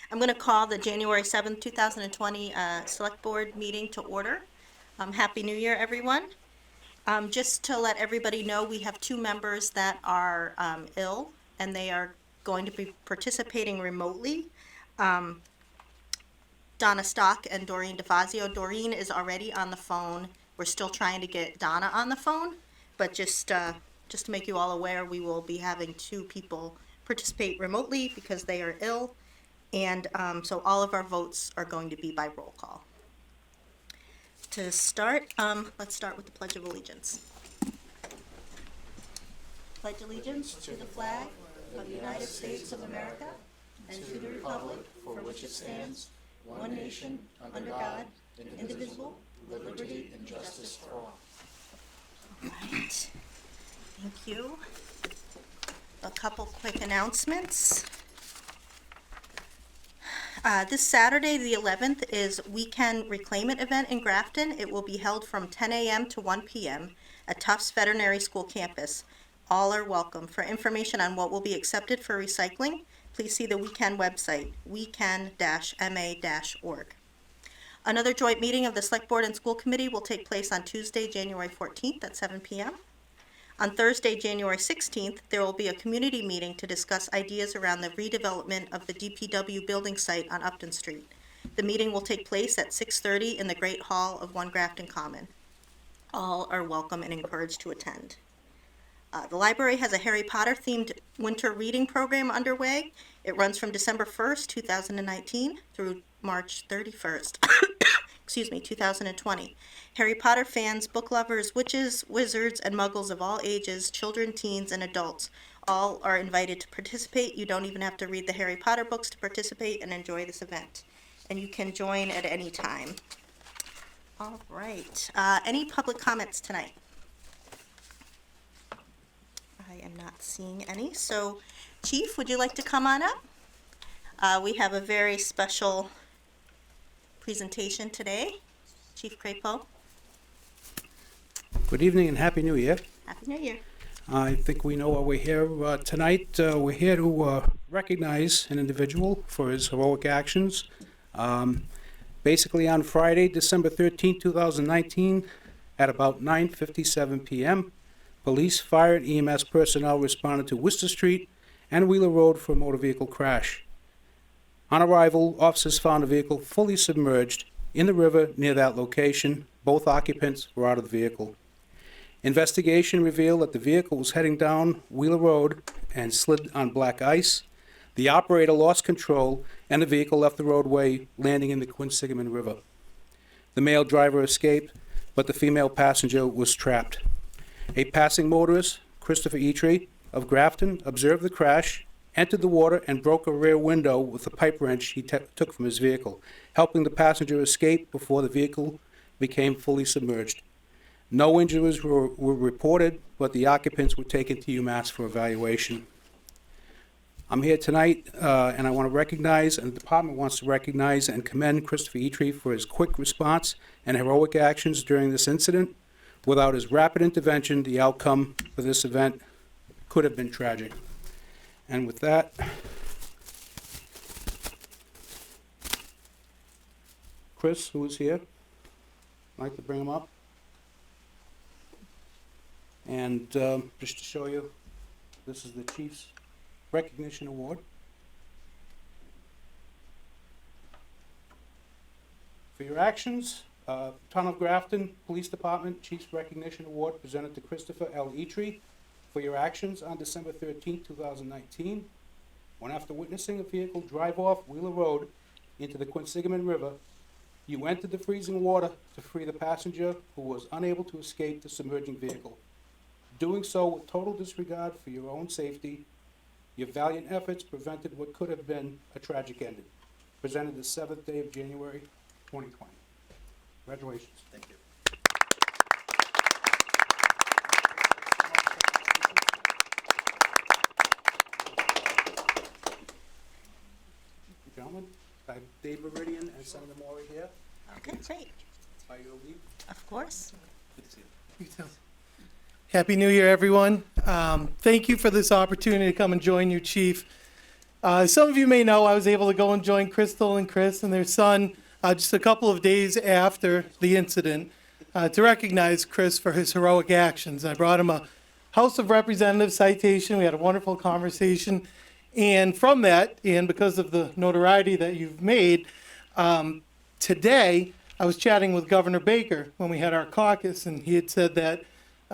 I'm going to call the January 7th, 2020 Select Board meeting to order. Happy New Year, everyone. Just to let everybody know, we have two members that are ill, and they are going to be participating remotely. Donna Stock and Doreen DeFazio. Doreen is already on the phone. We're still trying to get Donna on the phone, but just to make you all aware, we will be having two people participate remotely because they are ill. And so all of our votes are going to be by roll call. To start, let's start with the Pledge of Allegiance. Pledge allegiance to the flag of the United States of America and to the republic for which it stands, one nation, under God, indivisible, with liberty and justice for all. All right. Thank you. A couple quick announcements. This Saturday, the 11th, is Weekend Reclaim It event in Grafton. It will be held from 10 a.m. to 1 p.m. at Tufts Veterinary School campus. All are welcome. For information on what will be accepted for recycling, please see the Weekend website, weekend-ma-org. Another joint meeting of the Select Board and School Committee will take place on Tuesday, January 14th at 7 p.m. On Thursday, January 16th, there will be a community meeting to discuss ideas around the redevelopment of the DPW building site on Upton Street. The meeting will take place at 6:30 in the Great Hall of 1 Grafton Common. All are welcome and encouraged to attend. The library has a Harry Potter themed winter reading program underway. It runs from December 1st, 2019 through March 31st. 2020. Harry Potter fans, book lovers, witches, wizards, and muggles of all ages, children, teens, and adults, all are invited to participate. You don't even have to read the Harry Potter books to participate and enjoy this event. And you can join at any time. All right. Any public comments tonight? I am not seeing any. So, Chief, would you like to come on up? We have a very special presentation today. Chief Crapo. Good evening and Happy New Year. Happy New Year. I think we know why we're here tonight. We're here to recognize an individual for his heroic actions. Basically on Friday, December 13, 2019, at about 9:57 p.m., police, fire, and EMS personnel responded to Worcester Street and Wheeler Road for a motor vehicle crash. On arrival, officers found a vehicle fully submerged in the river near that location. Both occupants were out of the vehicle. Investigation revealed that the vehicle was heading down Wheeler Road and slid on black ice. The operator lost control and the vehicle left the roadway, landing in the Quinsigamond River. The male driver escaped, but the female passenger was trapped. A passing motorist, Christopher Eitri of Grafton, observed the crash, entered the water, and broke a rear window with a pipe wrench he took from his vehicle, helping the passenger escape before the vehicle became fully submerged. No injuries were reported, but the occupants were taken to UMass for evaluation. I'm here tonight, and I want to recognize, and the department wants to recognize and commend Christopher Eitri for his quick response and heroic actions during this incident. Without his rapid intervention, the outcome for this event could have been tragic. And with that, Chris, who is here, I'd like to bring him up. And just to show you, this is the Chief's Recognition Award. For your actions, Town of Grafton Police Department Chief's Recognition Award presented to Christopher L. Eitri for your actions on December 13, 2019, when after witnessing a vehicle drive off Wheeler Road into the Quinsigamond River, you entered the freezing water to free the passenger who was unable to escape the submerging vehicle. Doing so with total disregard for your own safety, Your valiant efforts prevented what could have been a tragic ending. Presented the 7th day of January, 2020. Congratulations. Thank you. Gentlemen, I have Dave Meridian and Senator Maury here. Okay, great. By your leave. Of course. Good to see you. Happy New Year, everyone. Thank you for this opportunity to come and join you, Chief. Some of you may know I was able to go and join Crystal and Chris and their son just a couple of days after the incident to recognize Chris for his heroic actions. I brought him a House of Representatives citation. We had a wonderful conversation. And from that, and because of the notoriety that you've made, today I was chatting with Governor Baker when we had our caucus, and he had said that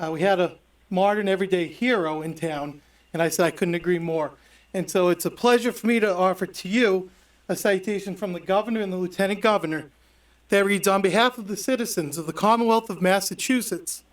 we had a modern everyday hero in town, and I said I couldn't agree more. And so it's a pleasure for me to offer to you a citation from the governor and the lieutenant governor that reads, "On behalf of the citizens of the Commonwealth of Massachusetts,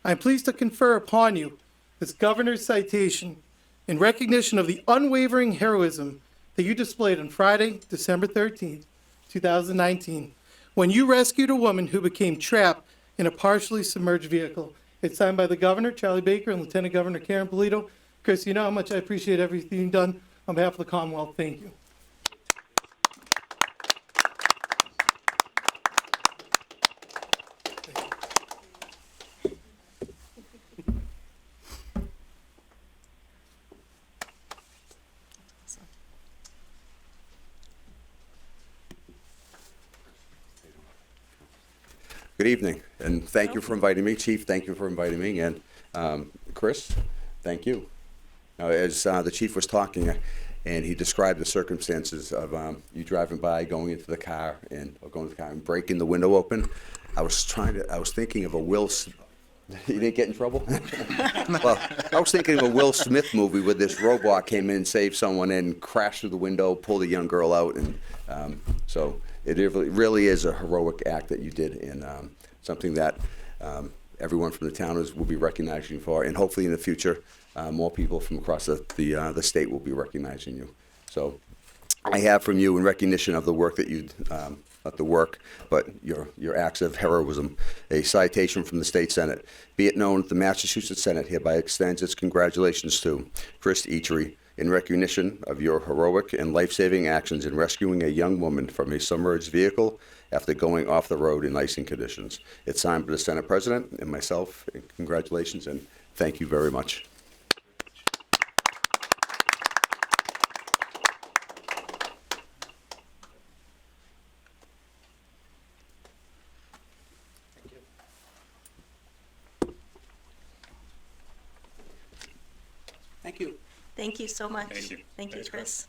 I am pleased to confer upon you this governor's citation in recognition of the unwavering heroism that you displayed on Friday, December 13th, 2019, when you rescued a woman who became trapped in a partially submerged vehicle." It's signed by the governor, Charlie Baker, and Lieutenant Governor Karen Polito. Chris, you know how much I appreciate everything you've done on behalf of the Commonwealth. Thank you. Good evening, and thank you for inviting me. Chief, thank you for inviting me, and Chris, thank you. Now, as the chief was talking, and he described the circumstances of you driving by, going into the car, and breaking the window open, I was thinking of a you didn't get in trouble? Well, I was thinking of a Will Smith movie where this robot came in, saved someone, and crashed through the window, pulled a young girl out, and so it really is a heroic act that you did, and something that everyone from the town will be recognizing you for, and hopefully in the future, more people from across the state will be recognizing you. So I have from you, in recognition of the work that you, not the work, but your acts of heroism, a citation from the State Senate. Be it known that the Massachusetts Senate hereby extends its congratulations to Chris Eachery in recognition of your heroic and life-saving actions in rescuing a young woman from a submerged vehicle after going off the road in icing conditions. It's signed by the Senate President and myself. Congratulations, and thank you very much. Thank you. Thank you so much. Thank you. Thank you, Thanks, Chris.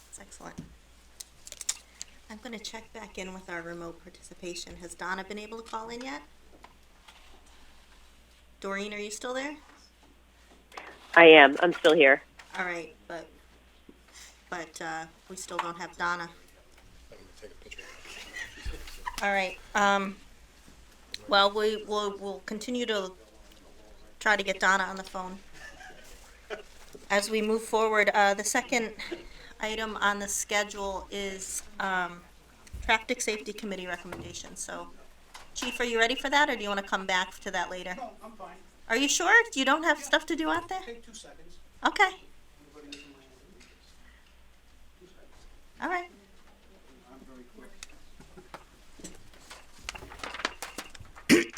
That's excellent. I'm going to check back in with our remote participation. Has Donna been able to call in yet? Doreen, are you still there? I am. I'm still here. All right, but we still don't have Donna. All right. Well, we'll continue to try to get Donna on the phone. As we move forward, the second item on the schedule is Traffic Safety Committee recommendations. So, Chief, are you ready for that, or do you want to come back to that later? No, I'm fine. Are you sure? You don't have stuff to do out there? Take 2 seconds. Okay. All right. I'm very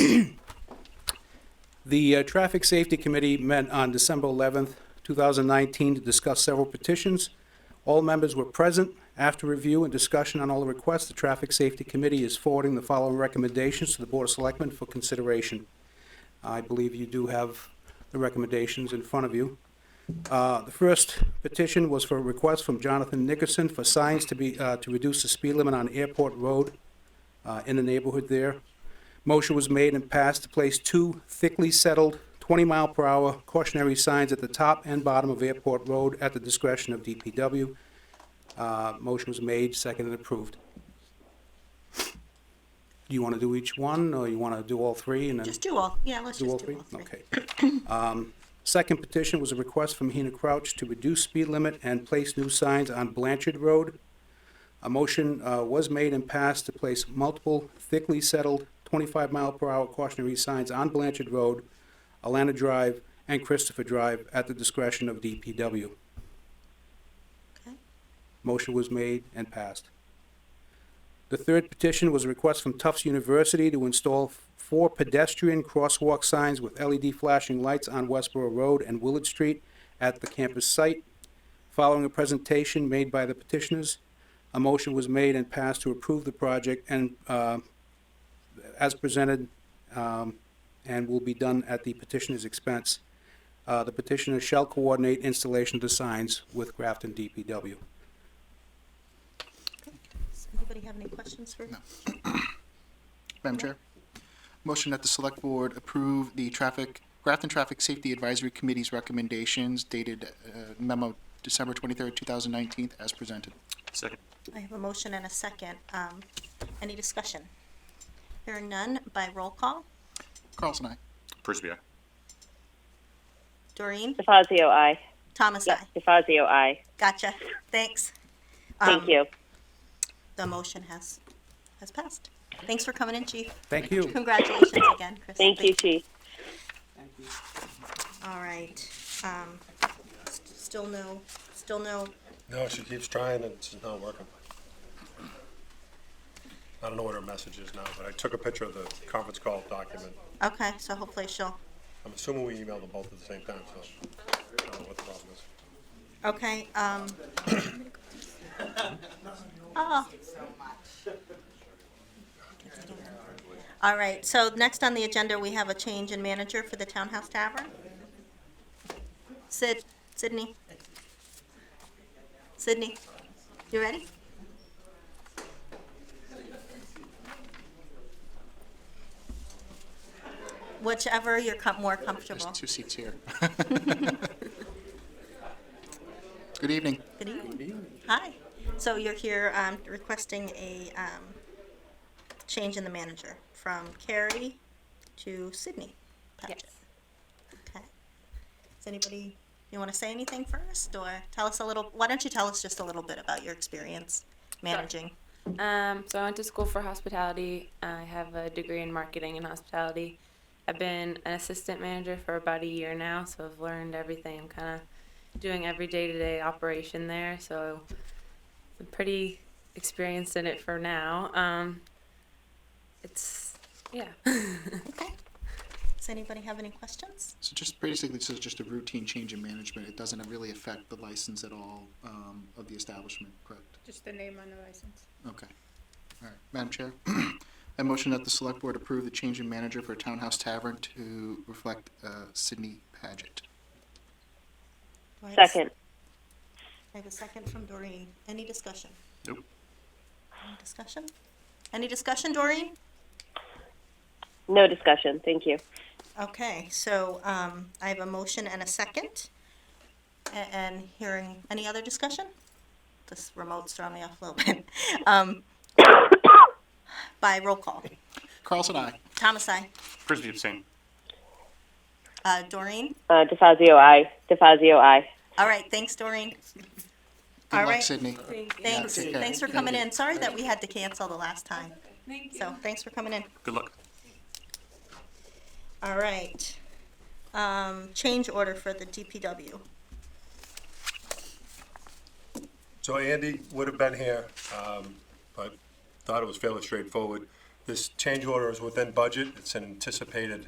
quick. The Traffic Safety Committee met on December 11th, 2019 to discuss several petitions. All members were present. After review and discussion on all the requests, the Traffic Safety Committee is forwarding the following recommendations to the Board of Selectmen for consideration. I believe you do have the recommendations in front of you. The first petition was for a request from Jonathan Nickerson for signs to be to reduce the speed limit on Airport Road in the neighborhood there. Motion was made and passed to place 2 thickly settled 20-mile-per-hour cautionary signs at the top and bottom of Airport Road at the discretion of DPW. Motion was made, seconded, and approved. Do you want to do each one, or you want to do all 3 and then? Just do all. Yeah, let's Do all just do 3? all three. Okay. Second petition was a request from Hena Crouch to reduce speed limit and place new signs on Blanchard Road. A motion was made and passed to place multiple thickly settled 25-mile-per-hour cautionary signs on Blanchard Road, Alana Drive, and Christopher Drive at the discretion of DPW. Okay. Motion was made and passed. The third petition was a request from Tufts University to install 4 pedestrian crosswalk signs with LED flashing lights on Westboro Road and Willard Street at the campus site. Following a presentation made by the petitioners, a motion was made and passed to approve the project and, as presented, and will be done at the petitioner's expense. The petitioner shall coordinate installation of the signs with Grafton DPW. Does anybody have any questions for? No. Madam Chair, motion that the Select Board approve the Grafton Traffic Safety Advisory Committee's recommendations dated memo December 23rd, 2019, as presented. Second. I have a motion and a second. Any discussion? Hearing none, by roll call. Carlson, aye. Frisbee, aye. Doreen? DeFazio, aye. Thomas, Yeah, aye. DeFazio, aye. Gotcha. Thanks. Thank you. The motion has passed. Thanks for coming in, Chief. Thank you. Congratulations again, Chris. Thank you, Chief. All right. Still no. No, she keeps trying and it's not working. I don't know what her message is now, but I took a picture of the conference call document. Okay, so hopefully she'll, I'm assuming we emailed them both at the same time, so I don't know what the problem is. okay, oh. All right, so next on the agenda, we have a change in manager for the Townhouse Tavern. Sydney, you ready? Whichever you're more comfortable. There's 2 seats here. Good evening. Good evening. Hi. So you're here requesting a change in the manager from Carrie to Sydney Paget. Okay. Does anybody, you want to say anything first, or tell us a little? Why don't you tell us just a little bit about your experience managing? So I went to school for hospitality. I have a degree in marketing and hospitality. I've been an assistant manager for about a year now, so I've learned everything. I'm kind of doing every day-to-day operation there, so I'm pretty experienced in it for now. Yeah. Okay. Does anybody have any questions? So just basically, this is just a routine change in management. It doesn't really affect the license at all of the establishment, correct? Just the name on the license. Okay. All right. Madam Chair, I motion that the Select Board approve the change in manager for Townhouse Tavern to reflect Sydney Paget. Do I have a Second. I have a second from Doreen. Any discussion? Nope. Any discussion? Any discussion, Doreen? No discussion. Thank you. Okay, so I have a motion and a second. And hearing any other discussion? This remote's throwing me off a little bit. By roll call. Carlson, aye. Thomas, aye. Frisbee, abstain. Doreen? DeFazio, aye. DeFazio, aye. All right, thanks, Doreen. Good All luck, right. Sydney. Thanks. take care. Thanks for Thank coming you. in. Sorry that we had to cancel the last time. Thank you. So thanks for coming in. Good luck. All right. Change order for the DPW. So Andy would have been here, but thought it was fairly straightforward. This change order is within budget. It's an anticipated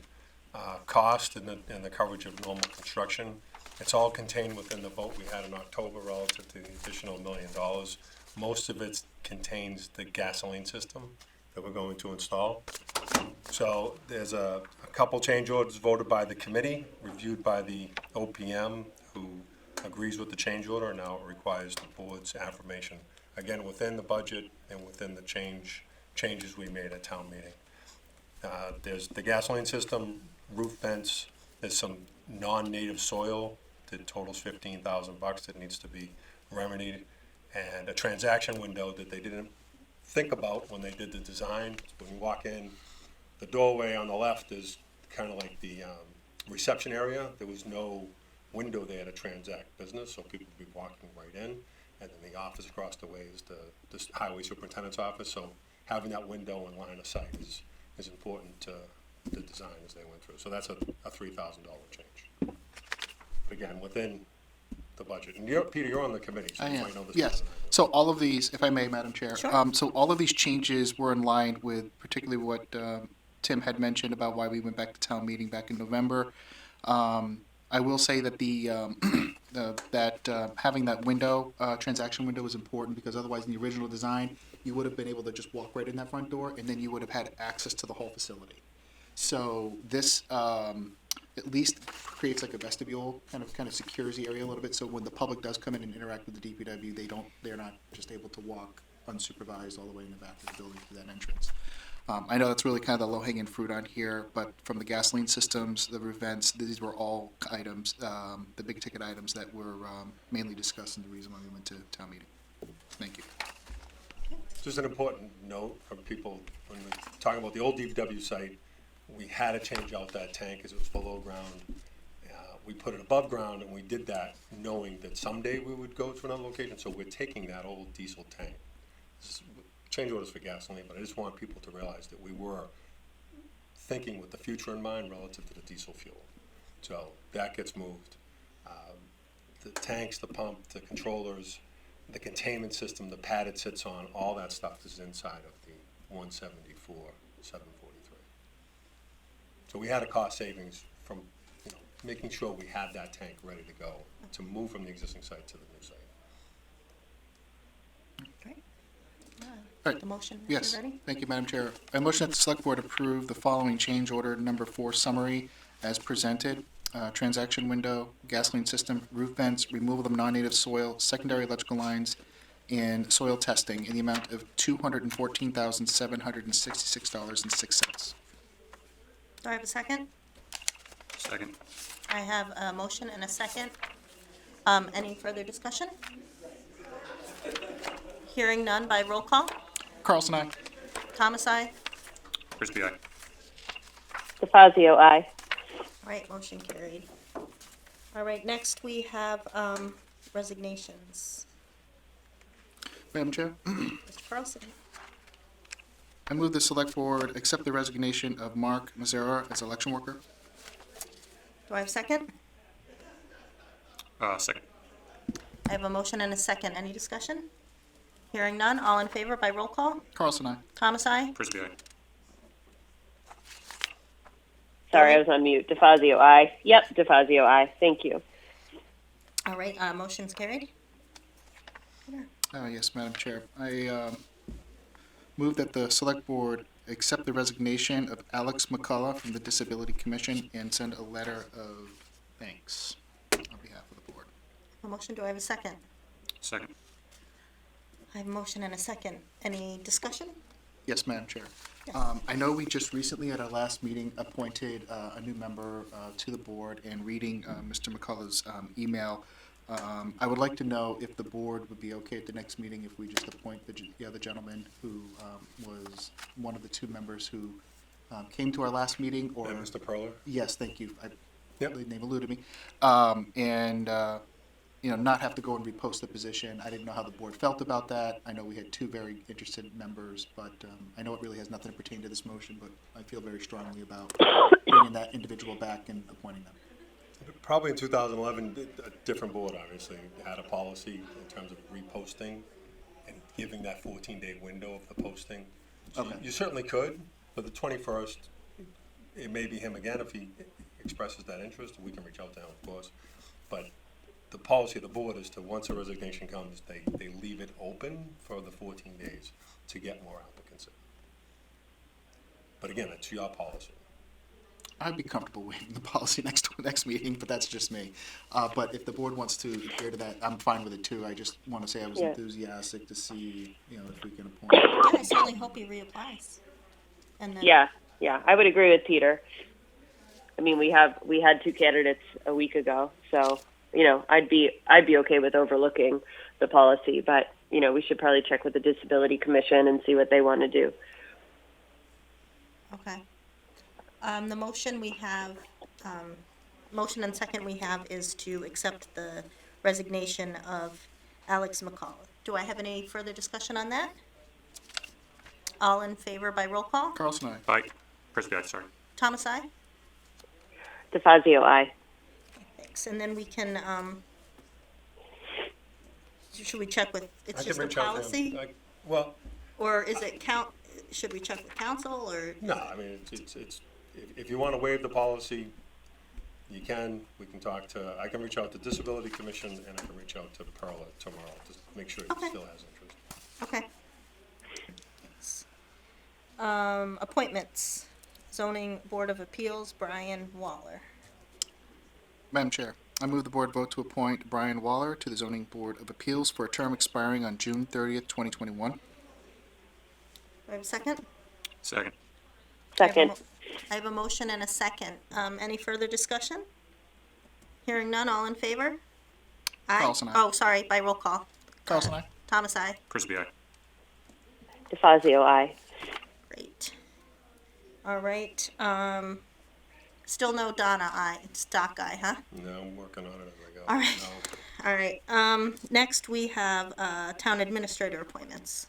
cost in the coverage of normal construction. It's all contained within the vote we had in October relative to the additional $1 million. Most of it contains the gasoline system that we're going to install. So there's a couple change orders voted by the committee, reviewed by the OPM, who agrees with the change order, and now it requires the board's affirmation. Again, within the budget and within the changes we made at town meeting. There's the gasoline system, roof vents, there's some non-native soil that totals $15,000 that needs to be remedied, and a transaction window that they didn't think about when they did the design. When you walk in, the doorway on the left is kind of like the reception area. There was no window there to transact business, so people would be walking right in. And then the office across the way is the highway superintendent's office, so having that window and line of sight is important to the design as they went through. So that's a $3,000 change. But again, within the budget. And Peter, you're on the committee, so I you am, might know this. yes. better than I do. So all of these, if I may, Madam Chair. Sure. So all of these changes were in line with particularly what Tim had mentioned about why we went back to town meeting back in November. I will say that having that window, transaction window is important, because otherwise in the original design, you would have been able to just walk right in that front door, and then you would have had access to the whole facility. So this at least creates like a vestibule, kind of secures the area a little bit, so when the public does come in and interact with the DPW, they're not just able to walk unsupervised all the way in the back of the building through that entrance. I know that's really kind of the low-hanging fruit on here, but from the gasoline systems, the roof vents, these were all items, the big-ticket items that were mainly discussed, and the reason why we went to town meeting. Thank you. Just an important note for people, when we're talking about the old DPW site, we had to change out that tank because it was below ground. We put it above ground, and we did that knowing that someday we would go to another location, so we're taking that old diesel tank. This is change orders for gasoline, but I just want people to realize that we were thinking with the future in mind relative to the diesel fuel. So that gets moved. The tanks, the pump, the controllers, the containment system, the pad it sits on, all that stuff is inside of the 174, 743. So we had a cost savings from, making sure we had that tank ready to go to move from the existing site to the new site. Great. Right. The motion, if Yes, you're ready? thank you, Madam Chair. I motion that the Select Board approve the following change order number 4 summary as presented. Transaction window, gasoline system, roof vents, removal of non-native soil, secondary electrical lines, and soil testing in the amount of $214,766.06. Do I have a second? Second. I have a motion and a second. Any further discussion? Hearing none by roll call. Carlson, aye. Thomas, aye. Frisbee, aye. DeFazio, aye. All right, motion carried. All right, next we have resignations. Madam Chair, Mr. Carlson. I move the Select Board accept the resignation of Mark Mazzara as election worker. Do I have a second? Second. I have a motion and a second. Any discussion? Hearing none, all in favor by roll call. Carlson, aye. Thomas, aye. Frisbee, aye. Sorry, I was on mute. DeFazio, aye. Yep, DeFazio, aye. Thank you. All right, motion's carried. Yes, Madam Chair. I move that the Select Board accept the resignation of Alex McCullough from the Disability Commission and send a letter of thanks on behalf of the Board. A motion, do I have a second? Second. I have a motion and a second. Any discussion? Yes, Madam Chair. Yes. I know we just recently at our last meeting appointed a new member to the Board, and reading Mr. McCullough's email, I would like to know if the Board would be okay at the next meeting if we just appoint the other gentleman who was one of the 2 members who came to our last meeting, or... And Mr. Perler? Yes, thank you. Yep. The name eluded me. Not have to go and repost the position. I didn't know how the Board felt about that. I know we had 2 very interested members, but I know it really has nothing to pertain to this motion, but I feel very strongly about bringing that individual back and appointing them. Probably in 2011, a different board obviously had a policy in terms of reposting and giving that 14-day window of the posting. So Okay. you certainly could, but the 21st, it may be him again if he expresses that interest. We can reach out to him, of course. But the policy of the board is to, once a resignation comes, they leave it open for the 14 days to get more applicants in. But again, it's your policy. I'd be comfortable waiving the policy next meeting, but that's just me. But if the Board wants to adhere to that, I'm fine with it too. I just want to say I was Yeah. enthusiastic to see, if we can appoint. Yeah, I certainly hope he reapplies. And then, Yeah, I would agree with Peter. I mean, we had 2 candidates a week ago, so, I'd be okay with overlooking the policy, but, we should probably check with the Disability Commission and see what they want to do. Okay. The motion we have, motion and second we have is to accept the resignation of Alex McCall. Do I have any further discussion on that? All in favor by roll call? Carlson, aye. Aye. Frisbee, aye, sorry. Thomas, aye? DeFazio, aye. Thanks, and then we can, should we check with, I it's can just a reach out to him. policy? Well, Or is it should we check with council, or? no, I mean, if you want to waive the policy, you can. We can talk to, I can reach out to Disability Commission and I can reach out to Perla tomorrow to make sure he Okay. still has interest. Okay. Appointments. Zoning Board of Appeals, Brian Waller. Madam Chair, I move the board vote to appoint Brian Waller to the Zoning Board of Appeals for a term expiring on June 30th, 2021. Do I have a second? Second. Second. I have a motion and a second. Any further discussion? Hearing none, all in favor? Aye. Carlson, aye. Oh, sorry, by roll call. Carlson, aye. Thomas, aye. Frisbee, aye. DeFazio, aye. Great. All right, still no Donna, aye. It's Doc, aye, huh? No, I'm working on it as I go. All right. No. All right, next we have, town administrator appointments.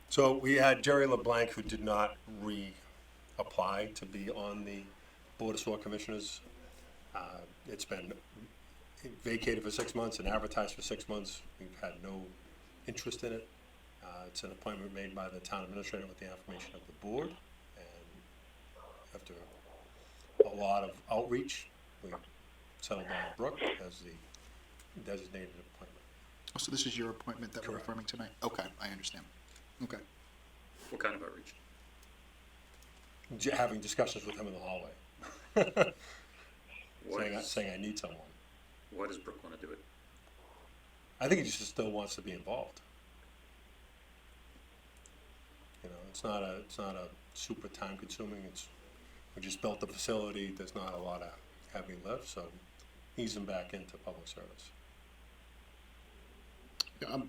So we had Jerry LeBlanc, who did not reapply to be on the Board of Sewer Commissioners. It's been vacated for 6 months and advertised for 6 months. We've had no interest in it. It's an appointment made by the town administrator with the affirmation of the board. And after a lot of outreach, we settled on Brooke as the designated appointment. Oh, so this is your appointment that we're Correct. affirming tonight? Okay, I understand. Okay. What kind of outreach? Having discussions with him in the hallway. What saying I need someone. why does Brooke want to do it? I think he just still wants to be involved. You know, it's not a super time consuming, we just built the facility, there's not a lot of heavy lift, so ease him back into public service. Yeah,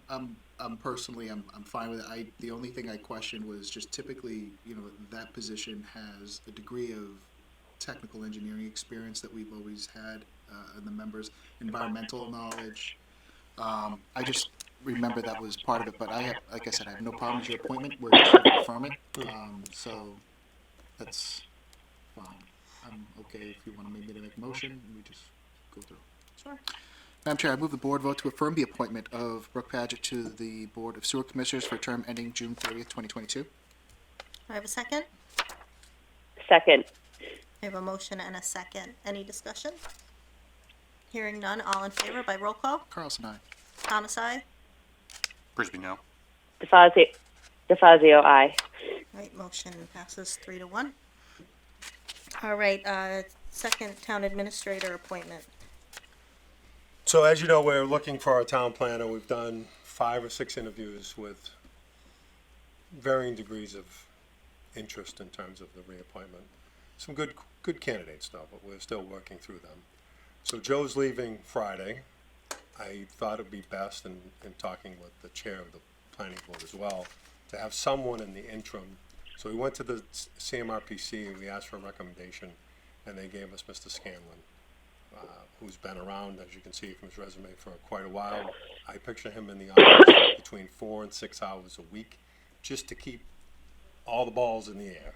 I'm personally, I'm fine with it. The only thing I questioned was just typically, that position has a degree of technical engineering experience that we've always had, in the members, environmental knowledge. I just remember that was part of it, but like I said, I have no problem with your appointment. We're just going to affirm it. So that's fine. I'm okay if you want to maybe to make a motion, we just go through. Sure. Madam Chair, I move the board vote to affirm the appointment of Brooke Paget to the Board of Sewer Commissioners for a term ending June 30th, 2022. Do I have a second? Second. I have a motion and a second. Any discussion? Hearing none, all in favor by roll call? Carlson, aye. Thomas, aye. Frisbee, no. DeFazio, aye. All right, motion passes 3-1. All right, second town administrator appointment. So as you know, we're looking for our town planner. We've done 5 or 6 interviews with varying degrees of interest in terms of the reappointment. Some good candidates though, but we're still working through them. So Joe's leaving Friday. I thought it'd be best, in talking with the chair of the planning board as well, to have someone in the interim. So we went to the CMRPC and we asked for a recommendation, and they gave us Mr. Scanlon, who's been around, as you can see from his resume, for quite a while. I picture him in the office between 4 and 6 hours a week, just to keep all the balls in the air.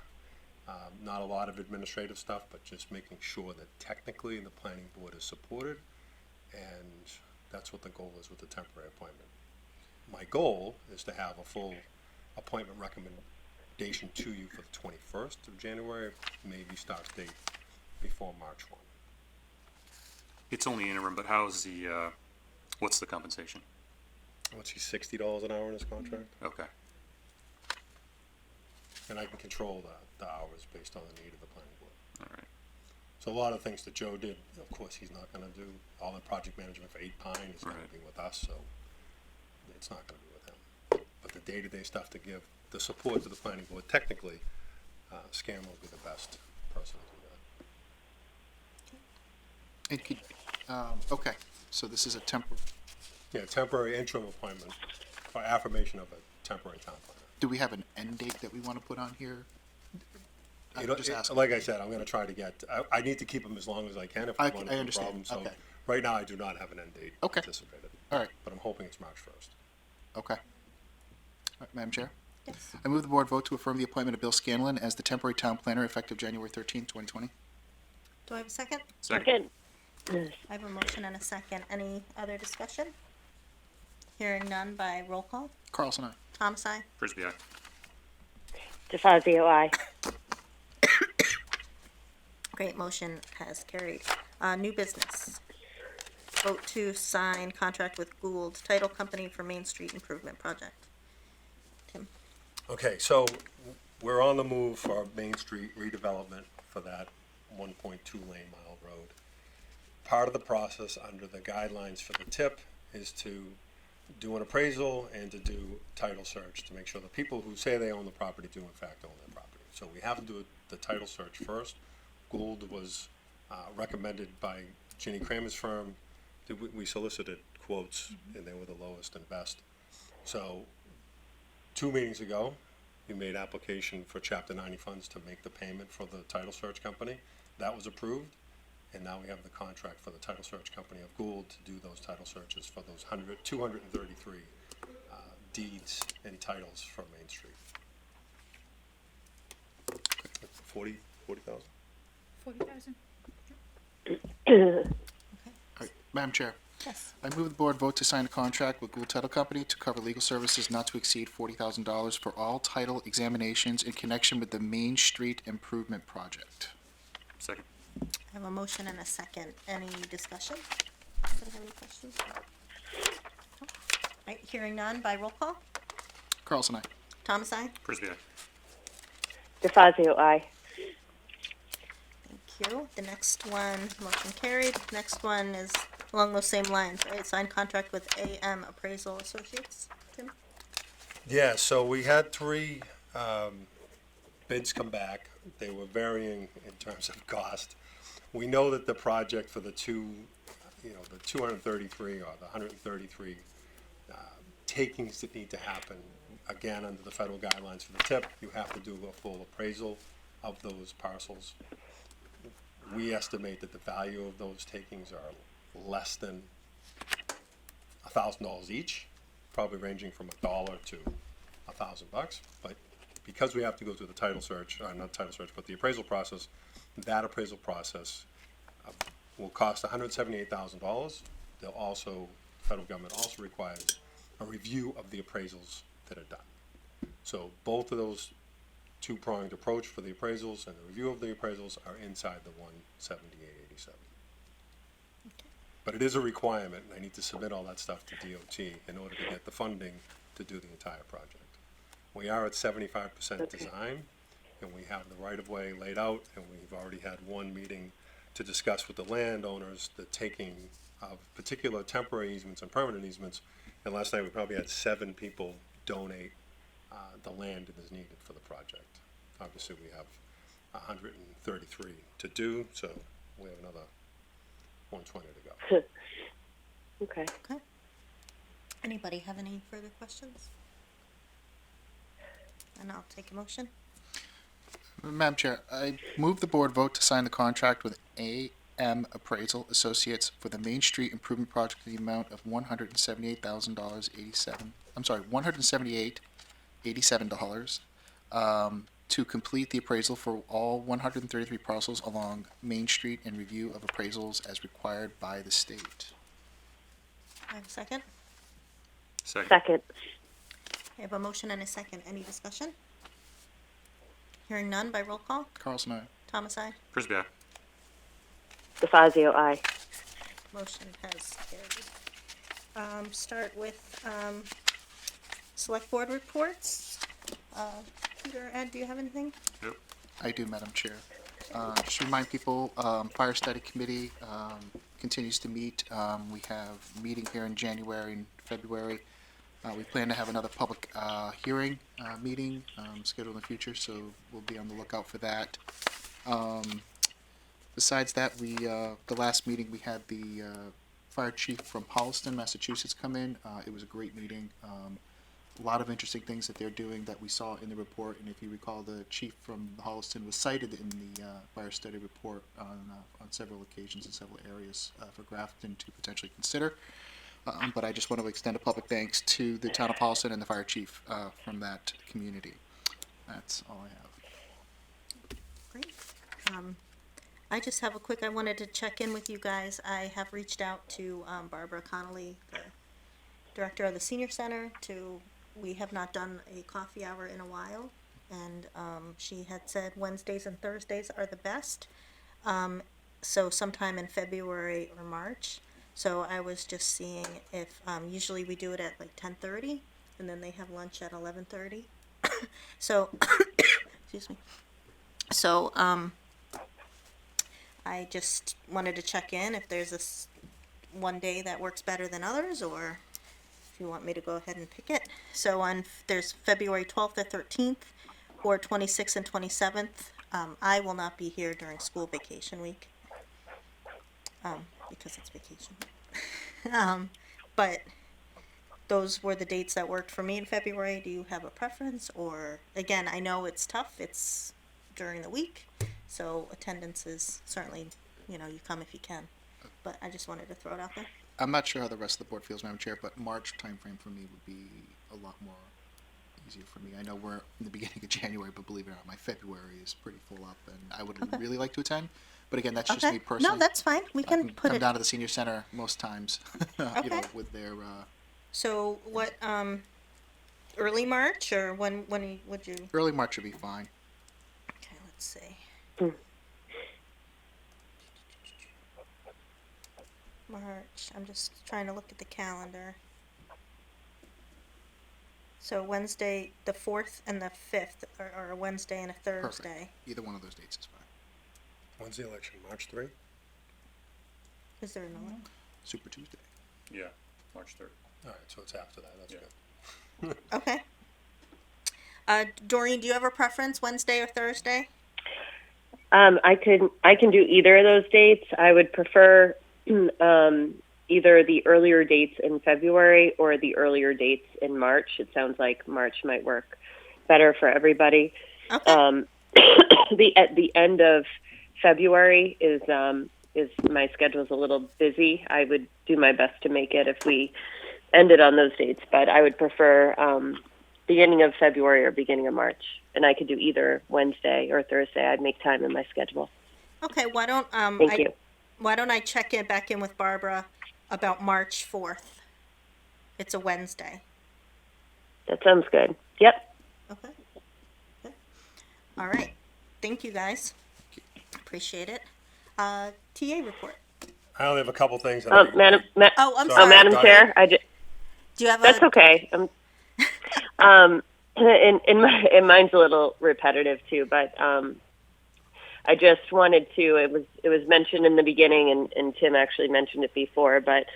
Not a lot of administrative stuff, but just making sure that technically the planning board is supported, and that's what the goal is with the temporary appointment. My goal is to have a full appointment recommendation to you for the 21st of January, maybe start date before March 1. It's only interim, but how's the, what's the compensation? What's he, $60 an hour in his contract? Okay. And I can control the hours based on the need of the planning board. All right. So a lot of things that Joe did, of course, he's not gonna do. All the project management for 8 Pine is gonna Right. be with us, so it's not gonna be with him. But the day-to-day stuff to give the support to the planning board, technically, Scan will be the best person to do that. And okay, so this is a Yeah, temporary interim appointment, or affirmation of a temporary town planner. do we have an end date that we want to put on here? I'm You know, just asking. like I said, I'm gonna try to get, I need to keep them as long as I can if I we run into a understand. problem, so. Okay. Right now, I do not have an end date Okay. anticipated. All right. But I'm hoping it's March 1st. Okay. All right, Madam Chair? Yes. I move the board vote to affirm the appointment of Bill Scanlon as the temporary town planner effective January 13th, 2020. Do I have a second? Second. Second. I have a motion and a second. Any other discussion? Hearing none by roll call. Carlson, aye. Thomas, I. Frisbee, aye. DeFazio, aye. Great, motion has carried. New business. Vote to sign contract with Gould Title Company for Main Street Improvement Project. Tim? Okay, so we're on the move for Main Street redevelopment for that 1.2 lane mile road. Part of the process under the guidelines for the TIP is to do an appraisal and to do title search to make sure the people who say they own the property do in fact own their property. So we have to do the title search first. Gould was recommended by Ginny Kramer's firm. We solicited quotes and they were the lowest and best. So 2 meetings ago, we made application for Chapter 90 funds to make the payment for the title search company. That was approved, and now we have the contract for the title search company of Gould to do those title searches for those 233 deeds and titles for Main Street. 40,000? 40,000. All right, Madam Chair. Yes. I move the board vote to sign a contract with Gould Title Company to cover legal services not to exceed $40,000 for all title examinations in connection with the Main Street Improvement Project. Second. I have a motion and a second. Any discussion? Anybody have any questions? No? Right, hearing none by roll call. Carlson, aye. Thomas, I. Frisbee, aye. DeFazio, aye. Thank you. The next one, motion carried. Next one is along those same lines, right? Signed contract with AM Appraisal Associates. Tim? Yeah, so we had 3 bids come back. They were varying in terms of cost. We know that the project for the the 233 or the 133 takings that need to happen, again, under the federal guidelines for the TIP, you have to do a full appraisal of those parcels. We estimate that the value of those takings are less than $1,000 each, probably ranging from $1 to $1,000. But because we have to go through the title search, not title search, but the appraisal process, that appraisal process will cost $178,000. They'll also, federal government also requires a review of the appraisals that are done. So both of those two-pronged approach for the appraisals and the review of the appraisals are inside the 178.87. But it is a requirement, and I need to submit all that stuff to DOT in order to get the funding to do the entire project. We are at 75% design, and we have the right-of-way laid out, and we've already had one meeting to discuss with the landowners the taking of particular temporary easements and permanent easements. And last night, we probably had 7 people donate the land that is needed for the project. Obviously, we have 133 to do, so we have another 120 to go. Okay. Okay. Anybody have any further questions? And I'll take a motion. Madam Chair, I move the board vote to sign the contract with AM Appraisal Associates for the Main Street Improvement Project in the amount of $178,87 to complete the appraisal for all 133 parcels along Main Street and review of appraisals as required by the state. I have a second. Second. Second. I have a motion and a second. Any discussion? Hearing none by roll call. Carlson, aye. Thomas, I. Frisbee, aye. DeFazio, aye. Motion has carried. Start with, select board reports. Peter, Ed, do you have anything? Yep. I do, Madam Chair. Just to remind people, Fire Study Committee continues to meet. We have a meeting here in January and February. We plan to have another public hearing meeting scheduled in the future, so we'll be on the lookout for that. Besides that, the last meeting we had the fire chief from Holliston, Massachusetts come in. It was a great meeting. a lot of interesting things that they're doing that we saw in the report. And if you recall, the chief from Holliston was cited in the fire study report on several occasions in several areas for Grafton to potentially consider. But I just want to extend a public thanks to the town of Holliston and the fire chief from that community. That's all I have. Great. I just have I wanted to check in with you guys. I have reached out to Barbara Connolly, the director of the senior center, we have not done a coffee hour in a while, and she had said Wednesdays and Thursdays are the best, so sometime in February or March. So I was just seeing if, usually we do it at like 10:30, and then they have lunch at 11:30. So, excuse me. So, I just wanted to check in if there's one day that works better than others, or if you want me to go ahead and pick it. So there's February 12th or 13th, or 26th and 27th. I will not be here during school vacation week, because it's vacation. But those were the dates that worked for me in February. Do you have a preference? Or, again, I know it's tough. It's during the week, so attendance is certainly, you come if you can. But I just wanted to throw it out there. I'm not sure how the rest of the board feels, Madam Chair, but March timeframe for me would be a lot more easier for me. I know we're in the beginning of January, but believe it or not, my February is pretty full up, and I would really like to attend. But again, that's just me personally. No, that's fine. We I can put come it. down to the senior center most times, Okay. with their. So what? Early March, or when would you? Early March would be fine. Okay, let's see. March. I'm just trying to look at the calendar. So Wednesday, the 4th and the 5th are a Wednesday and a Thursday. Either one of those dates is fine. When's the election? March 3? Is there another? Super Tuesday. Yeah, March 3rd. All right, so it's after that. That's Yeah. good. Okay. Doreen, do you have a preference, Wednesday or Thursday? I can do either of those dates. I would prefer either the earlier dates in February or the earlier dates in March. It sounds like March might work better for everybody. Okay. At the end of February is my schedule's a little busy. I would do my best to make it if we ended on those dates, but I would prefer beginning of February or beginning of March, and I could do either Wednesday or Thursday. I'd make time in my schedule. Okay, why don't Thank you. Why don't I check back in with Barbara about March 4th? It's a Wednesday. That sounds good. Yep. Okay. All right. Thank you, guys. Appreciate it. TA report. I only have a couple things. Oh, I'm Sorry. sorry. Madam Go Chair, Do you have that's okay. And mine's a little repetitive too, but I just wanted to. It was mentioned in the beginning, and Tim actually mentioned it before, but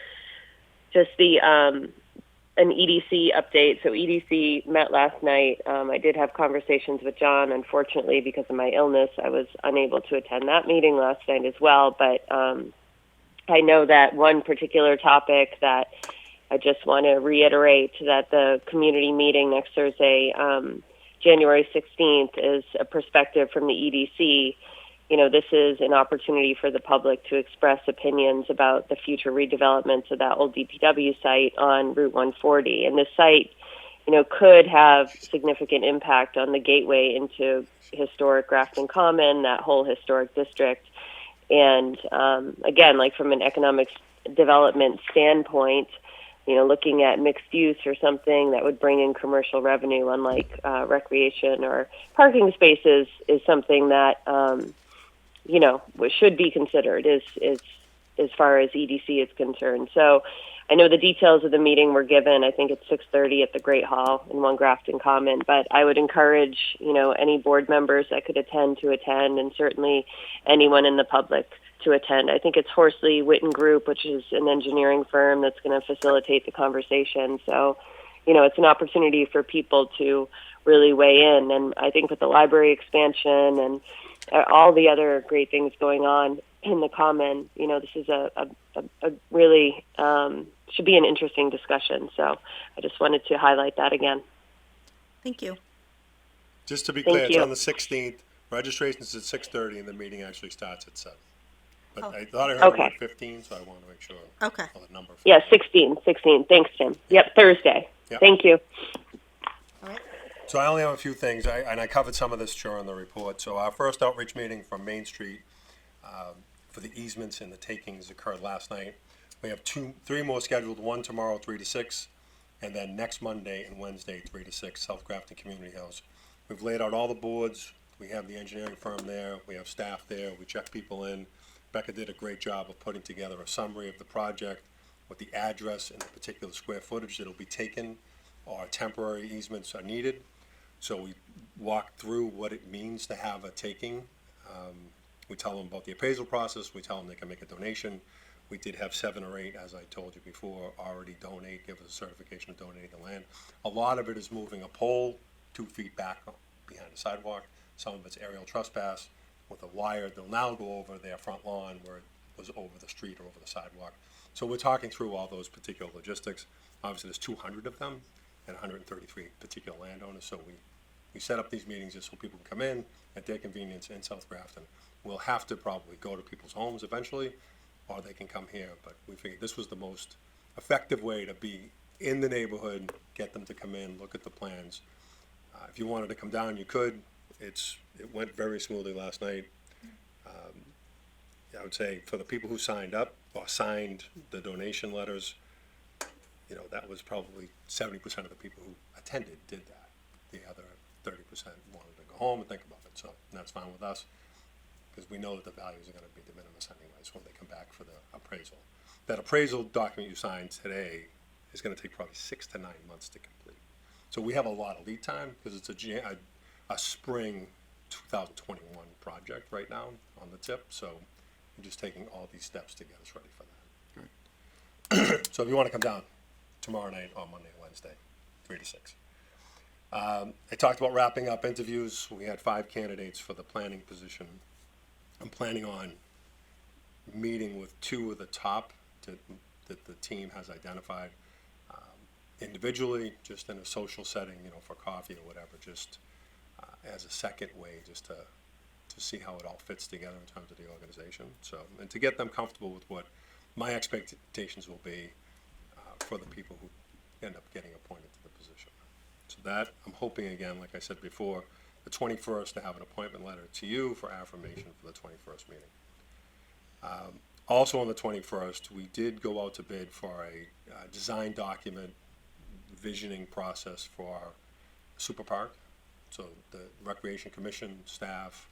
just the an EDC update. So EDC met last night. I did have conversations with John. Unfortunately, because of my illness, I was unable to attend that meeting last night as well. But I know that one particular topic that I just want to reiterate that the community meeting next Thursday, January 16th, is a perspective from the EDC. This is an opportunity for the public to express opinions about the future redevelopments of that old DPW site on Route 140. And this site, could have significant impact on the gateway into historic Grafton Common, that whole historic district. And again, like from an economic development standpoint, looking at mixed use or something that would bring in commercial revenue, unlike recreation or parking spaces, is something that should be considered as far as EDC is concerned. So I know the details of the meeting were given. I think it's 6:30 at the Great Hall in One Grafton Common. But I would encourage any board members that could attend, and certainly anyone in the public to attend. I think it's Horsley Witten Group, which is an engineering firm that's going to facilitate the conversation. So, it's an opportunity for people to really weigh in. And I think with the library expansion and all the other great things going on in the common. You know, this is a really should be an interesting discussion. So I just wanted to highlight that again. Thank you. Just to be Thank clear, it's you. on the 16th. Registration's at 6:30 and the meeting actually starts at 7. But Oh. I thought I heard Okay. the word 15, so I want to make sure. Okay. of the number. Yeah, 16. Thanks, Tim. Yep, Thursday. Yep. Thank you. All right. So I only have a few things, and I covered some of this during the report. So our first outreach meeting from Main Street for the easements and the takings occurred last night. We have three more scheduled, one tomorrow, 3 to 6, and then next Monday and Wednesday, 3 to 6, South Grafton Community House. We've laid out all the boards. We have the engineering firm there. We have staff there. We check people in. Becca did a great job of putting together a summary of the project with the address and the particular square footage that'll be taken or temporary easements are needed. So we walk through what it means to have a taking. We tell them about the appraisal process. We tell them they can make a donation. We did have 7 or 8, as I told you before, already donate, give us a certification of donating the land. A lot of it is moving a pole 2 feet back behind the sidewalk. Some of it's aerial trespass with a wire. They'll now go over their front lawn where it was over the street or over the sidewalk. So we're talking through all those particular logistics. Obviously, there's 200 of them and 133 particular landowners. So we set up these meetings just so people can come in at their convenience in South Grafton. We'll have to probably go to people's homes eventually, or they can come here. But we figured this was the most effective way to be in the neighborhood, get them to come in, look at the plans. If you wanted to come down, you could. It went very smoothly last night. I would say for the people who signed up or signed the donation letters, that was probably 70% of the people who attended did that. The other 30% wanted to go home and think about it. So that's fine with us because we know that the values are going to be de minimis anyways when they come back for the appraisal. That appraisal document you signed today is going to take probably 6 to 9 months to complete. So we have a lot of lead time because it's a spring 2021 project right now on the tip. So we're just taking all these steps to get us ready for that. So if you want to come down tomorrow night or Monday, Wednesday, 3 to 6. I talked about wrapping up interviews. We had 5 candidates for the planning position. I'm planning on meeting with 2 of the top that the team has identified individually, just in a social setting, for coffee or whatever, just as a second way, just to see how it all fits together in terms of the organization. So, and to get them comfortable with what my expectations will be for the people who end up getting appointed to the position. So that, I'm hoping again, like I said before, the 21st to have an appointment letter to you for affirmation for the 21st meeting. Also on the 21st, we did go out to bid for a design document visioning process for our super park. So the Recreation Commission staff,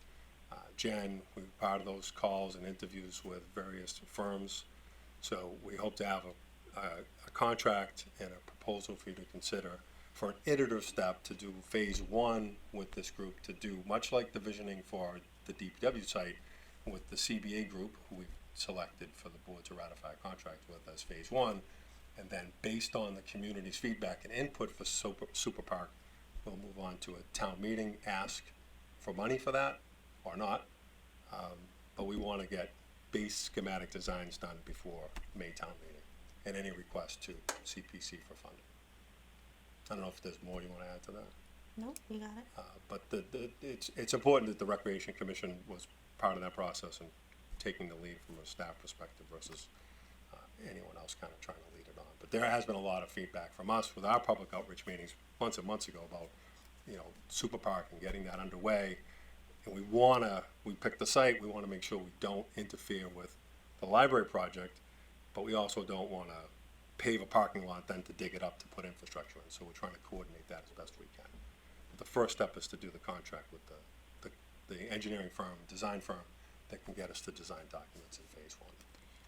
Jen, we were part of those calls and interviews with various firms. So we hope to have a contract and a proposal for you to consider for an iterative step to do phase 1 with this group, to do much like the visioning for the DPW site with the CBA group, who we've selected for the board to ratify a contract with as phase 1. And then based on the community's feedback and input for Super Park, we'll move on to a town meeting, ask for money for that or not. But we want to get base schematic designs done before May town meeting and any request to CPC for funding. I don't know if there's more you want to add to that. Nope, you got it. But it's important that the Recreation Commission was part of that process and taking the lead from a staff perspective versus anyone else kind of trying to lead it on. But there has been a lot of feedback from us with our public outreach meetings months and months ago about, Super Park and getting that underway. And we picked the site, we want to make sure we don't interfere with the library project, but we also don't want to pave a parking lot then to dig it up to put infrastructure in. So we're trying to coordinate that as best we can. But the first step is to do the contract with the engineering firm, design firm, that can get us the design documents in phase 1.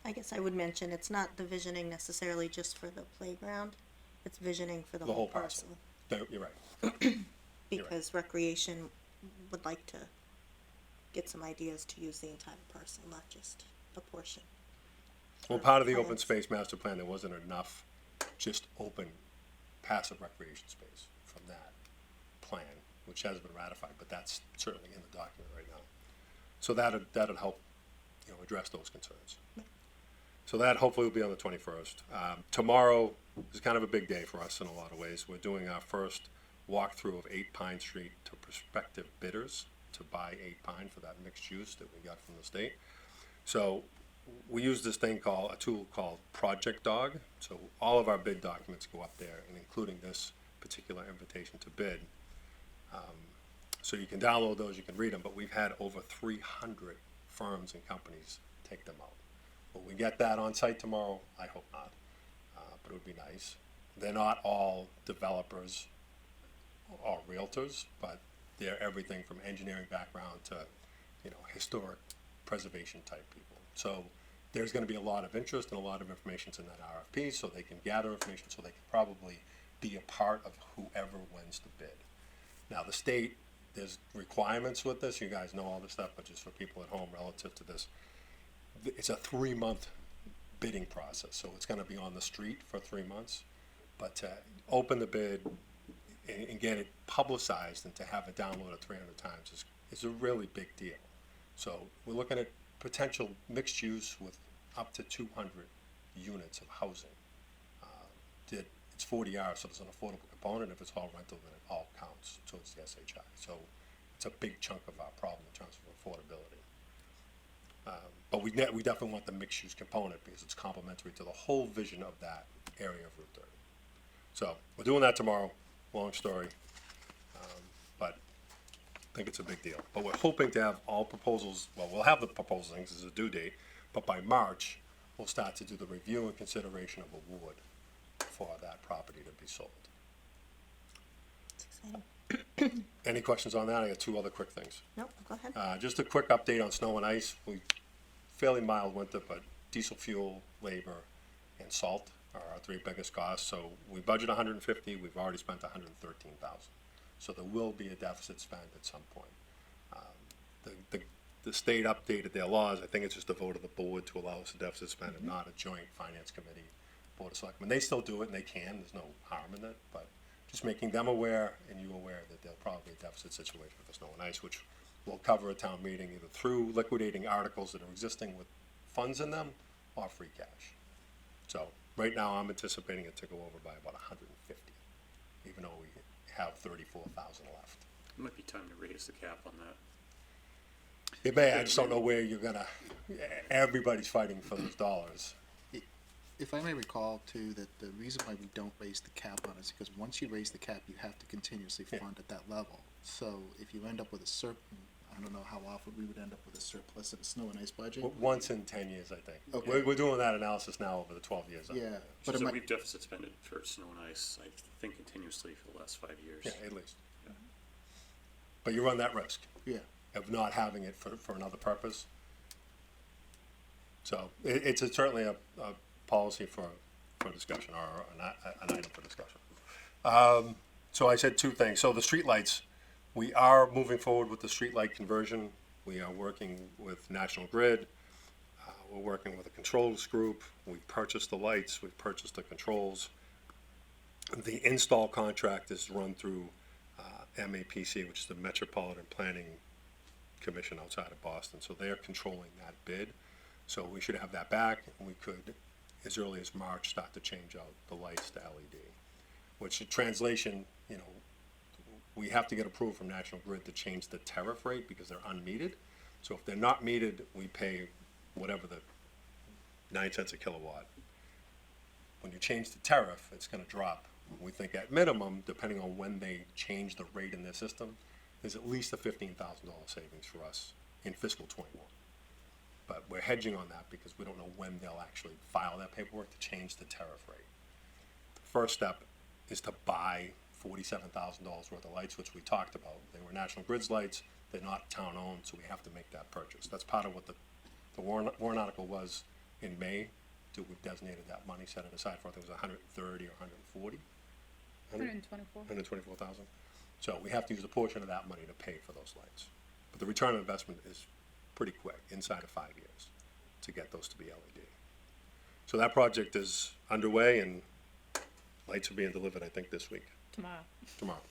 I guess I would mention, it's not the visioning necessarily just for the playground. It's visioning for the whole parcel. You're right. Because recreation would like to get some ideas to use the entire parcel, not just a portion. Well, part of the open space master plan, there wasn't enough just open passive recreation space from that plan, which has been ratified, but that's certainly in the document right now. So that'd help address those concerns. So that hopefully will be on the 21st. Tomorrow is kind of a big day for us in a lot of ways. We're doing our first walkthrough of 8 Pine Street to prospective bidders to buy 8 Pine for that mixed use that we got from the state. So we use this thing a tool called Project Dog. So all of our bid documents go up there, and including this particular invitation to bid. So you can download those, you can read them, but we've had over 300 firms and companies take them out. Will we get that on site tomorrow? I hope not, but it would be nice. They're not all developers or realtors, but they're everything from engineering background to, historic preservation type people. So there's gonna be a lot of interest and a lot of information in that RFP, so they can gather information, so they can probably be a part of whoever wins the bid. Now, the state, there's requirements with this, you guys know all this stuff, but just for people at home relative to this, it's a 3-month bidding process, so it's gonna be on the street for 3 months. But to open the bid and get it publicized and to have it downloaded 300 times is a really big deal. So we're looking at potential mixed use with up to 200 units of housing. It's 40 hours, so there's an affordable component. If it's all rental, then it all counts towards the SHI. So it's a big chunk of our problem in terms of affordability. But we definitely want the mixed use component because it's complementary to the whole vision of that area of Route 30. So we're doing that tomorrow. Long story, but I think it's a big deal. But we're hoping to have all proposals. Well, we'll have the proposals. This is a due date, but by March we'll start to do the review and consideration of award for that property to be sold. It's exciting. Any questions on that? I got 2 other quick things. Nope, go ahead. Just a quick update on snow and ice. Fairly mild winter, but diesel fuel, labor, and salt are our 3 biggest costs. So we budget 150. We've already spent 113,000. So there will be a deficit spend at some point. The state updated their laws. I think it's just a vote of the board to allow us a deficit spend and not a joint finance committee, board of selectmen. They still do it and they can. There's no harm in it, but just making them aware and you aware that there'll probably be a deficit situation for snow and ice, which will cover a town meeting either through liquidating articles that are existing with funds in them or free cash. So right now I'm anticipating it to go over by about 150, even though we have 34,000 left. It might be time to raise the cap on that. It may, I just don't know where you're gonna, everybody's fighting for those dollars. If I may recall too, that the reason why we don't raise the cap on it is because once you raise the cap, you have to continuously fund at that level. So if you end up with a I don't know how often we would end up with a surplus in a snow and ice budget. Once in 10 years, I think. Okay. We're doing that analysis now over the 12 years. Yeah, but it So might, we've deficit spended for snow and ice, I think continuously for the last 5 years. Yeah, at least. But you run that risk yeah, of not having it for another purpose. So it's certainly a policy for discussion or an item for discussion. So I said 2 things. So the streetlights, we are moving forward with the streetlight conversion. We are working with National Grid. We're working with a controls group. We've purchased the lights. We've purchased the controls. The install contract is run through MAPC, which is the Metropolitan Planning Commission outside of Boston. So they're controlling that bid. So we should have that back, and we could, as early as March, start to change out the lights to LED. Which in translation, we have to get approval from National Grid to change the tariff rate because they're unmetered. So if they're not metered, we pay whatever the 9 cents a kilowatt. When you change the tariff, it's gonna drop. We think at minimum, depending on when they change the rate in their system, there's at least a $15,000 savings for us in fiscal '21. But we're hedging on that because we don't know when they'll actually file that paperwork to change the tariff rate. The first step is to buy $47,000 worth of lights, which we talked about. They were National Grid's lights. They're not town-owned, so we have to make that purchase. That's part of what the warrant article was in May. We've designated that money, set it aside for, I think it was 130 or 140? 124,000. So we have to use a portion of that money to pay for those lights. But the return on investment is pretty quick, inside of 5 years, to get those to be LED. So that project is underway, and lights are being delivered, I think, this week. Tomorrow.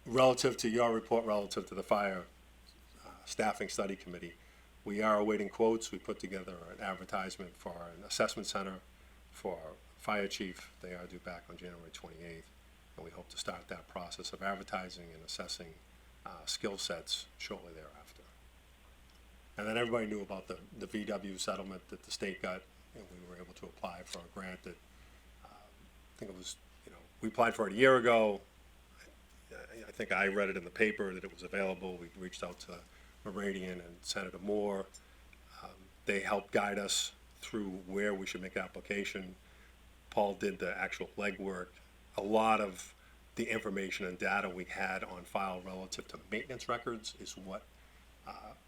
Relative to your report, relative to the fire staffing study committee. We are awaiting quotes. We put together an advertisement for an assessment center for our fire chief. They are due back on January 28th, and we hope to start that process of advertising and assessing skill sets shortly thereafter. And then everybody knew about the VW settlement that the state got, and we were able to apply for a grant that, I think it was, we applied for it a year ago. I think I read it in the paper that it was available. We reached out to Meridian and Senator Moore. They helped guide us through where we should make an application. Paul did the actual legwork. A lot of the information and data we had on file relative to maintenance records is what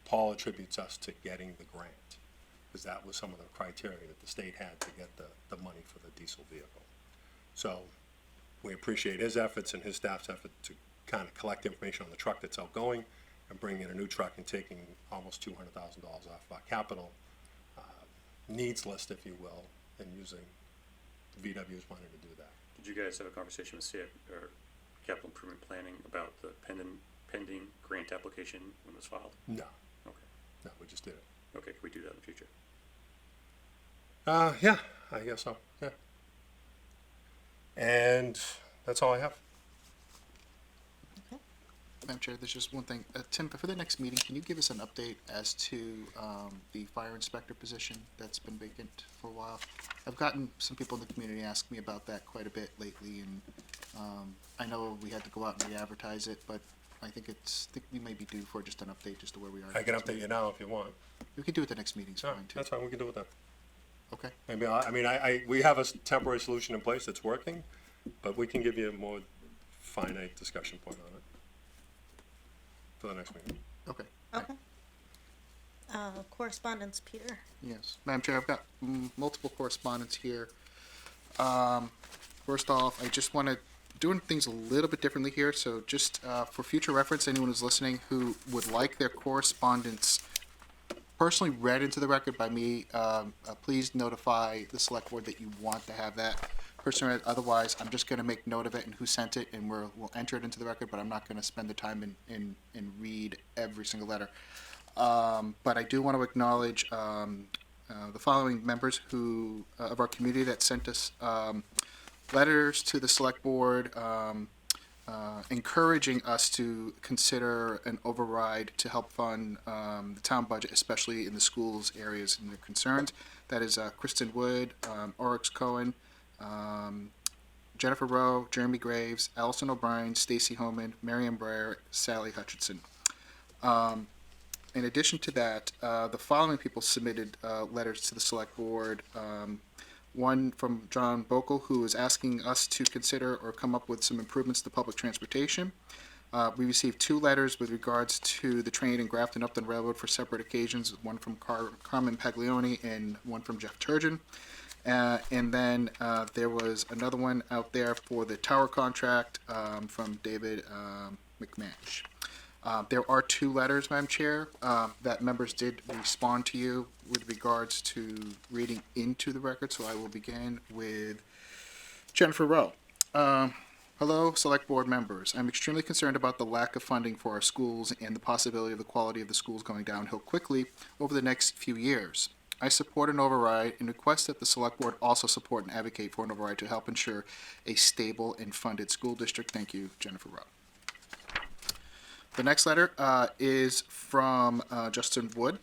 Paul attributes us to getting the grant, because that was some of the criteria that the state had to get the money for the diesel vehicle. So we appreciate his efforts and his staff's effort to kind of collect information on the truck that's outgoing and bring in a new truck and taking almost $200,000 off our capital needs list, if you will, and using VW's money to do that. Did you guys have a conversation with CIP or Capital Improvement Planning about the pending grant application when it was filed? No, Okay. no, we just did it. Okay, can we do that in the future? Yeah, I guess so, yeah. And that's all I have. Madam Chair, there's just one thing. Tim, for the next meeting, can you give us an update as to the fire inspector position that's been vacant for a while? I've gotten some people in the community ask me about that quite a bit lately, and I know we had to go out and re-advertise it, but I think we may be due for just an update just to where we are. I can update you now if you want. We can do it the next meeting, it's Sure, fine too. that's fine, we can do it then. Okay, Maybe, we have a temporary solution in place that's working, but we can give you a more finite discussion point on it for the next meeting. okay. Okay. Correspondence, Peter. Yes, Madam Chair, I've got multiple correspondence here. First off, I just want to doing things a little bit differently here, so just for future reference, anyone who's listening who would like their correspondence personally read into the record by me, please notify the select board that you want to have that person read. Otherwise, I'm just going to make note of it and who sent it, and we'll enter it into the record, but I'm not going to spend the time and read every single letter. But I do want to acknowledge the following members who of our community that sent us letters to the select board encouraging us to consider an override to help fund the town budget, especially in the schools areas and their concerns. That is Kristen Wood, Oryx Cohen, Jennifer Rowe, Jeremy Graves, Allison O'Brien, Stacy Homan, Marion Breyer, Sally Hutchinson. In addition to that, the following people submitted letters to the select board. One from John Bokel, who is asking us to consider or come up with some improvements to public transportation. We received 2 letters with regards to the train in Grafton Upton Railroad for separate occasions, one from Carmen Paglioni and one from Jeff Turgeon. And then there was another one out there for the tower contract from David McManus. There are 2 letters, Madam Chair, that members did respond to you with regards to reading into the record, so I will begin with Jennifer Rowe. Hello, Select Board members. I'm extremely concerned about the lack of funding for our schools and the possibility of the quality of the schools going downhill quickly over the next few years. I support an override and request that the Select Board also support and advocate for an override to help ensure a stable and funded school district. Thank you, Jennifer Rowe. The next letter is from Justin Wood.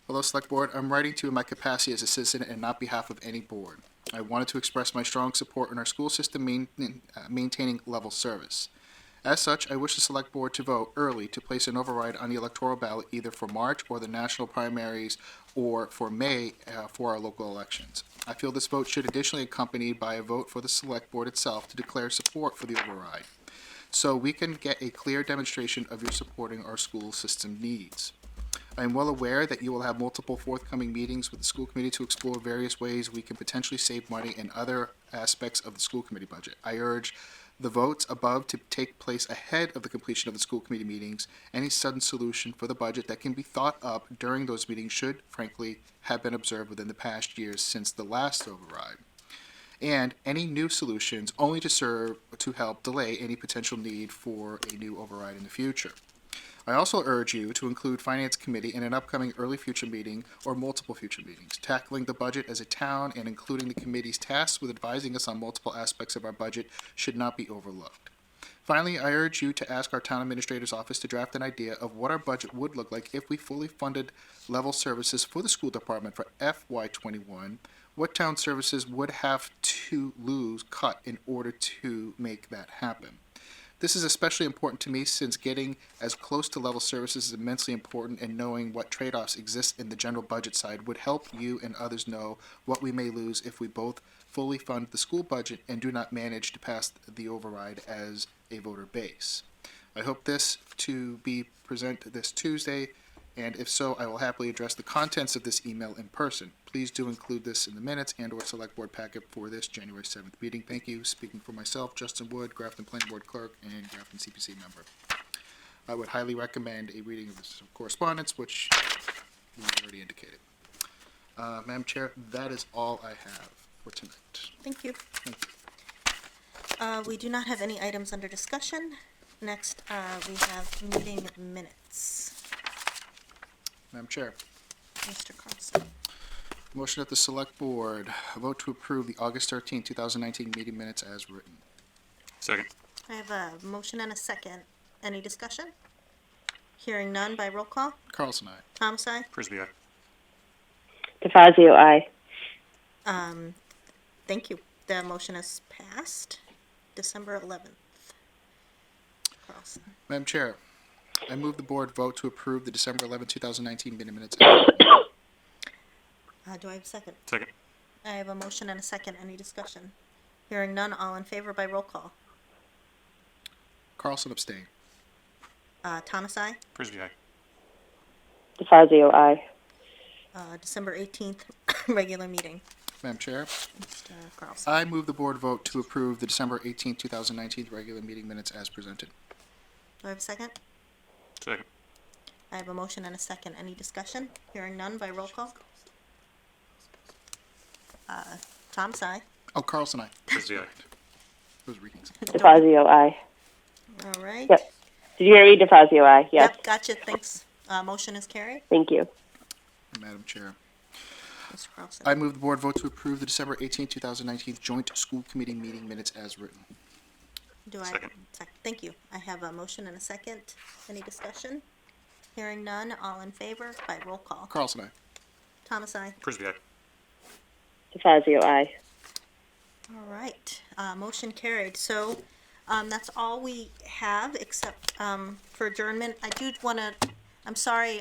Hello, Select Board. I'm writing to you in my capacity as a citizen and not behalf of any board. I wanted to express my strong support in our school system maintaining level service. As such, I wish the Select Board to vote early to place an override on the electoral ballot either for March or the national primaries or for May for our local elections. I feel this vote should additionally be accompanied by a vote for the Select Board itself to declare support for the override, so we can get a clear demonstration of your supporting our school system needs. I am well aware that you will have multiple forthcoming meetings with the school committee to explore various ways we can potentially save money in other aspects of the school committee budget. I urge the votes above to take place ahead of the completion of the school committee meetings. Any sudden solution for the budget that can be thought up during those meetings should, frankly, have been observed within the past years since the last override. And any new solutions only to serve to help delay any potential need for a new override in the future. I also urge you to include Finance Committee in an upcoming early future meeting or multiple future meetings. Tackling the budget as a town and including the committee's tasks with advising us on multiple aspects of our budget should not be overlooked. Finally, I urge you to ask our town administrator's office to draft an idea of what our budget would look like if we fully funded level services for the school department for FY21. What town services would have to cut in order to make that happen? This is especially important to me since getting as close to level services is immensely important, and knowing what trade-offs exist in the general budget side would help you and others know what we may lose if we both fully fund the school budget and do not manage to pass the override as a voter base. I hope this to be present this Tuesday, and if so, I will happily address the contents of this email in person. Please do include this in the minutes and/or select board packet for this January 7th meeting. Thank you. Speaking for myself, Justin Wood, Grafton Planning Board Clerk and Grafton CPC member. I would highly recommend a reading of this correspondence, which we already indicated. Madam Chair, that is all I have for tonight. Thank you. We do not have any items under discussion. Next, we have meeting minutes. Madam Chair, Mr. Carlson. motion that the Select Board vote to approve the August 13, 2019 meeting minutes as written. Second. I have a motion and a second. Any discussion? Hearing none by roll call. Carlson, aye. Thomas, aye. Frisbee, aye. DeFazio, aye. Thank you. The motion is passed. December 11th. Carlson. Madam Chair, I move the board vote to approve the December 11, 2019 meeting minutes as written. Do I have a second? Second. I have a motion and a second. Any discussion? Hearing none, all in favor by roll call. Carlson abstain. Thomas, aye. Frisbee, aye. DeFazio, aye. December 18th, regular meeting. Madam Chair, Mr. Carlson. I move the board vote to approve the December 18, 2019 regular meeting minutes as presented. Do I have a second? Second. I have a motion and a second. Any discussion? Hearing none by roll call. Thomas, aye. Oh, Carlson, aye. Frisbee, aye. Those readings. DeFazio, aye. All right. Yep. Did you hear me? DeFazio, aye. Yes. Yep, gotcha. Thanks. Motion is carried. Thank you. Madam Chair, Mr. Carlson. I move the board vote to approve the December 18, 2019 joint school committee meeting minutes as written. Do I? Second. Thank you. I have a motion and a second. Any discussion? Hearing none, all in favor by roll call. Carlson, aye. Thomas, aye. Frisbee, aye. DeFazio, aye. All right, motion carried. So, that's all we have except, for adjournment. I do wanna, I'm sorry,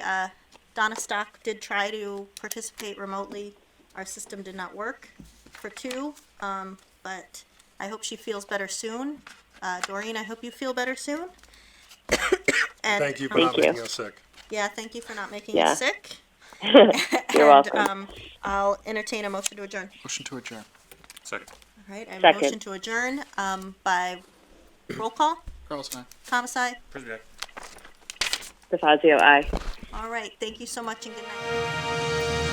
Donna Stock did try to participate remotely. Our system did not work for two, but I hope she feels better soon. Doreen, I hope you feel better soon. And, Thank you for Thank not you. making us sick. Yeah, thank you for not making Yeah. us sick. You're welcome. And, I'll entertain a motion to adjourn. Motion to adjourn. Second. All right, I have a Second. motion to adjourn, by roll call. Carlson, aye. Thomas, aye. Frisbee, aye. DeFazio, aye. All right, thank you so much and good night.